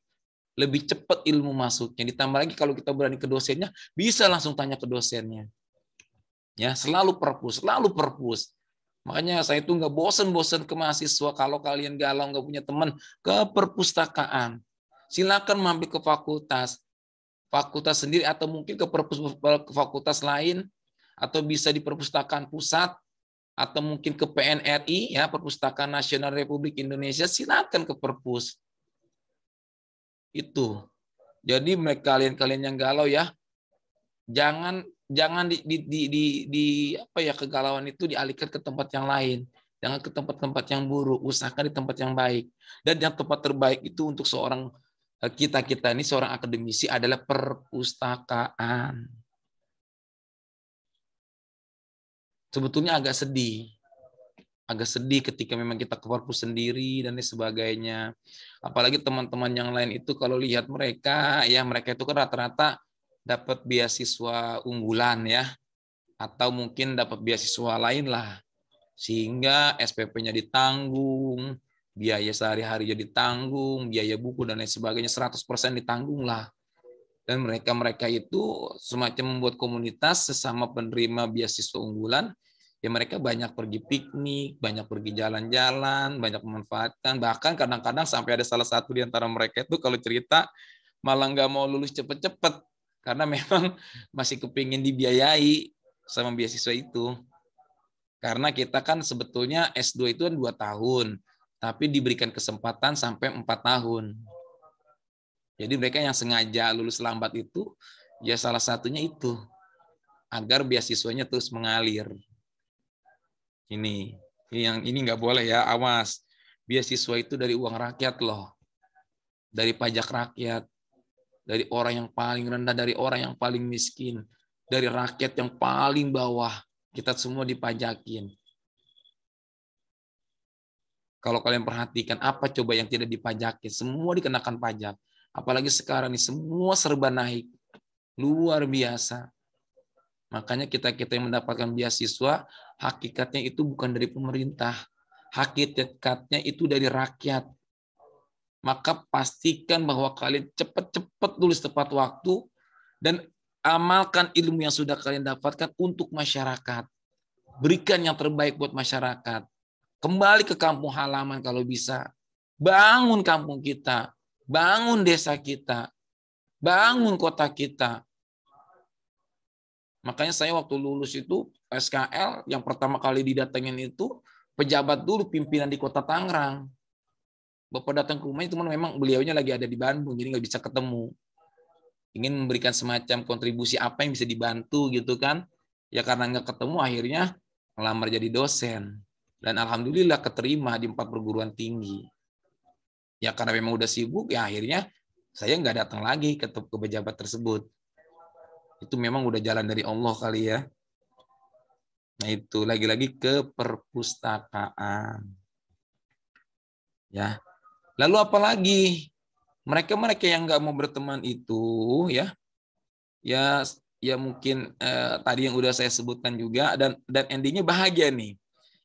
Lebih cepat ilmu masuknya. Ditambah lagi kalau kita berani ke dosennya, bisa langsung tanya ke dosennya. Ya, selalu perpus, selalu perpus. Makanya saya itu nggak bosan-bosan ke mahasiswa, kalau kalian galau nggak punya teman, ke perpustakaan. Silakan mampir ke fakultas sendiri atau mungkin ke fakultas lain, atau bisa di perpustakaan pusat, atau mungkin ke PNRI ya, Perpustakaan Nasional Republik Indonesia, silakan ke perpus. Itu. Jadi kalian yang galau ya, jangan apa ya, kegalauan itu dialihkan ke tempat yang lain. Jangan ke tempat-tempat yang buruk, usahakan di tempat yang baik. Dan yang tempat terbaik itu untuk kita ini seorang akademisi adalah perpustakaan. Sebetulnya agak sedih ketika memang kita ke perpus sendiri dan lain sebagainya. Apalagi teman-teman yang lain itu kalau lihat mereka, ya mereka itu kan rata-rata dapat beasiswa unggulan ya, atau mungkin dapat beasiswa lain lah, sehingga SPP-nya ditanggung, biaya sehari-harinya ditanggung, biaya buku dan lain sebagainya 100% ditanggung lah. Dan mereka itu semacam membuat komunitas sesama penerima beasiswa unggulan. Ya mereka banyak pergi piknik, banyak pergi jalan-jalan, banyak memanfaatkan. Bahkan kadang-kadang sampai ada salah satu di antara mereka itu kalau cerita malah nggak mau lulus cepet-cepet karena memang masih kepingin dibiayai sama beasiswa itu. Karena kita kan sebetulnya S2 itu kan 2 tahun, tapi diberikan kesempatan sampai 4 tahun. Jadi mereka yang sengaja lulus lambat itu, ya salah satunya itu, agar beasiswanya terus mengalir. Ini nggak boleh ya, awas. Beasiswa itu dari uang rakyat loh, dari pajak rakyat, dari orang yang paling rendah, dari orang yang paling miskin, dari rakyat yang paling bawah, kita semua dipajakin. Kalau kalian perhatikan, apa coba yang tidak dipajakin? Semua dikenakan pajak. Apalagi sekarang nih, semua serba naik. Luar biasa. Makanya kita yang mendapatkan beasiswa, hakikatnya itu bukan dari pemerintah. Hakikatnya itu dari rakyat. Maka pastikan bahwa kalian cepat-cepat lulus tepat waktu dan amalkan ilmu yang sudah kalian dapatkan untuk masyarakat. Berikan yang terbaik buat masyarakat. Kembali ke kampung halaman kalau bisa. Bangun kampung kita. Bangun desa kita. Bangun kota kita. Makanya saya waktu lulus itu SKL yang pertama kali didatengin itu pejabat dulu pimpinan di Kota Tangerang. Bapak datang ke rumahnya, teman memang beliaunya lagi ada di Bandung, jadi nggak bisa ketemu. Ingin memberikan semacam kontribusi apa yang bisa dibantu gitu kan. Ya karena nggak ketemu akhirnya ngelamar jadi dosen. Dan alhamdulillah keterima di 4 perguruan tinggi. Ya karena memang udah sibuk ya akhirnya saya nggak datang lagi ke pejabat tersebut. Itu memang udah jalan dari Allah kali ya. Nah itu lagi-lagi ke perpustakaan. Ya. Lalu apalagi mereka yang nggak mau berteman itu ya mungkin tadi yang udah saya sebutkan juga dan endingnya bahagia nih.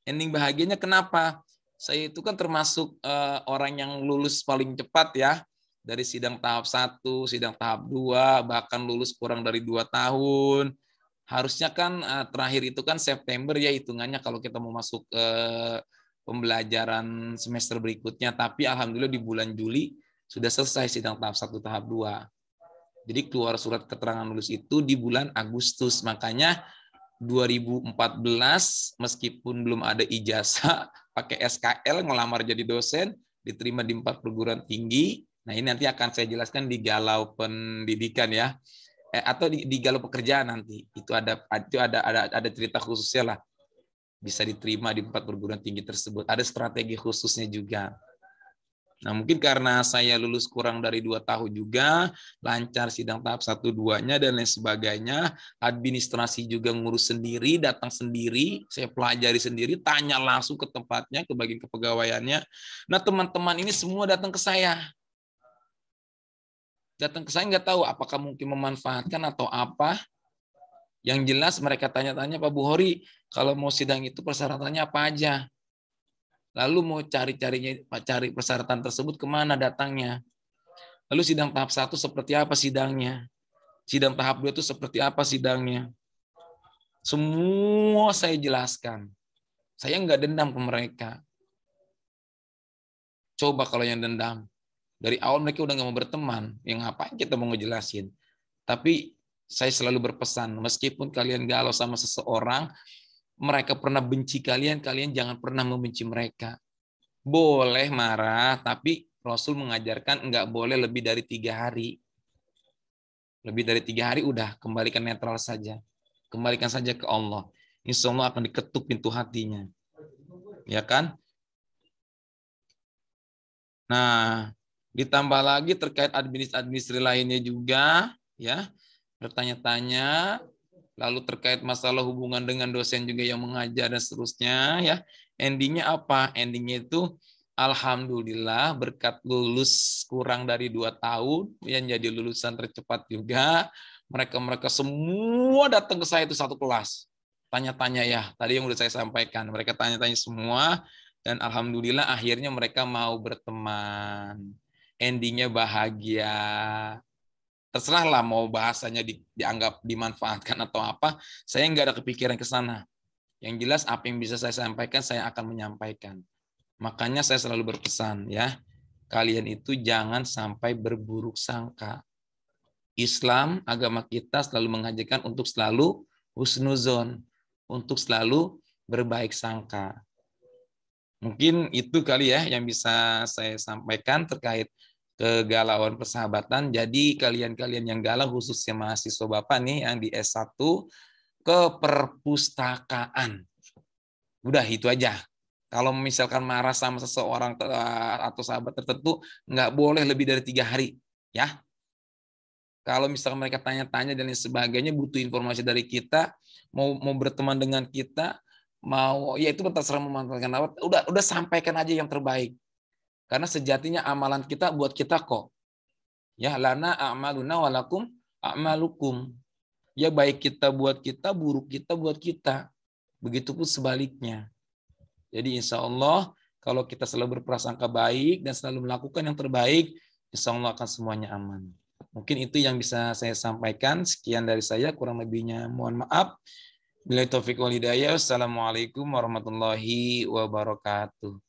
Ending bahagianya kenapa? Saya itu kan termasuk orang yang lulus paling cepat ya. Dari sidang tahap 1, sidang tahap 2, bahkan lulus kurang dari 2 tahun. Harusnya kan terakhir itu kan September ya hitungannya kalau kita mau masuk ke pembelajaran semester berikutnya. Tapi alhamdulillah di bulan Juli sudah selesai sidang tahap 1, tahap 2. Jadi keluar surat keterangan lulus itu di bulan Agustus. Makanya 2014 meskipun belum ada ijazah, pakai SKL ngelamar jadi dosen, diterima di 4 perguruan tinggi. Nah, ini nanti akan saya jelaskan di galau pendidikan ya. Atau di galau pekerjaan nanti. Itu ada cerita khususnya lah. Bisa diterima di 4 perguruan tinggi tersebut. Ada strategi khususnya juga. Nah, mungkin karena saya lulus kurang dari 2 tahun juga, lancar sidang tahap 1-2-nya dan lain sebagainya, administrasi juga ngurus sendiri, datang sendiri, saya pelajari sendiri, tanya langsung ke tempatnya, ke bagian kepegawaiannya. Nah, teman-teman ini semua datang ke saya. Datang ke saya nggak tahu apakah mungkin memanfaatkan atau apa. Yang jelas mereka tanya-tanya, Pak Buhori, kalau mau sidang itu persyaratannya apa aja? Lalu mau cari persyaratan tersebut kemana datangnya? Lalu sidang tahap 1 seperti apa sidangnya? Sidang tahap 2 itu seperti apa sidangnya? Semua saya jelaskan. Saya nggak dendam ke mereka. Coba kalau yang dendam. Dari awal mereka udah nggak mau berteman. Yang ngapain kita mau ngejelasin? Tapi saya selalu berpesan, meskipun kalian galau sama seseorang, mereka pernah benci kalian, kalian jangan pernah membenci mereka. Boleh marah, tapi Rasul mengajarkan nggak boleh lebih dari 3 hari. Lebih dari 3 hari udah kembalikan netral saja. Kembalikan saja ke Allah. Insya Allah akan diketuk pintu hatinya. Ya kan? Nah, ditambah lagi terkait administrasi lainnya juga, ya, bertanya-tanya, lalu terkait masalah hubungan dengan dosen juga yang mengajar dan seterusnya, ya. Endingnya apa? Endingnya itu Alhamdulillah berkat lulus kurang dari 2 tahun yang jadi lulusan tercepat juga, mereka semua datang ke saya itu satu kelas. Tanya-tanya ya, tadi yang udah saya sampaikan. Mereka tanya-tanya semua dan alhamdulillah akhirnya mereka mau berteman. Endingnya bahagia. Terserahlah mau bahasanya dianggap dimanfaatkan atau apa, saya nggak ada kepikiran ke sana. Yang jelas apa yang bisa saya sampaikan, saya akan menyampaikan. Makanya saya selalu berpesan ya, kalian itu jangan sampai berburuk sangka. Islam, agama kita selalu mengajarkan untuk selalu husnuzon, untuk selalu berbaik sangka. Mungkin itu kali ya yang bisa saya sampaikan terkait kegalauan persahabatan. Jadi kalian-kalian yang galau, khususnya mahasiswa Bapak nih yang di S1, ke perpustakaan. Udah itu aja. Kalau misalkan marah sama seseorang atau sahabat tertentu, nggak boleh lebih dari 3 hari. Ya. Kalau misalkan mereka tanya-tanya dan lain sebagainya, butuh informasi dari kita, mau berteman dengan kita, mau ya itu terserah memanfaatkan apa, udah sampaikan aja yang terbaik. Karena sejatinya amalan kita buat kita kok. Ya, lana a'maluna walakum a'malukum. Ya baik kita buat kita, buruk kita buat kita. Begitupun sebaliknya. Jadi insya Allah kalau kita selalu berprasangka baik dan selalu melakukan yang terbaik, insya Allah akan semuanya aman. Mungkin itu yang bisa saya sampaikan. Sekian dari saya, kurang lebihnya mohon maaf. Billahi taufiq wal hidayah. Wassalamualaikum warahmatullahi wabarakatuh.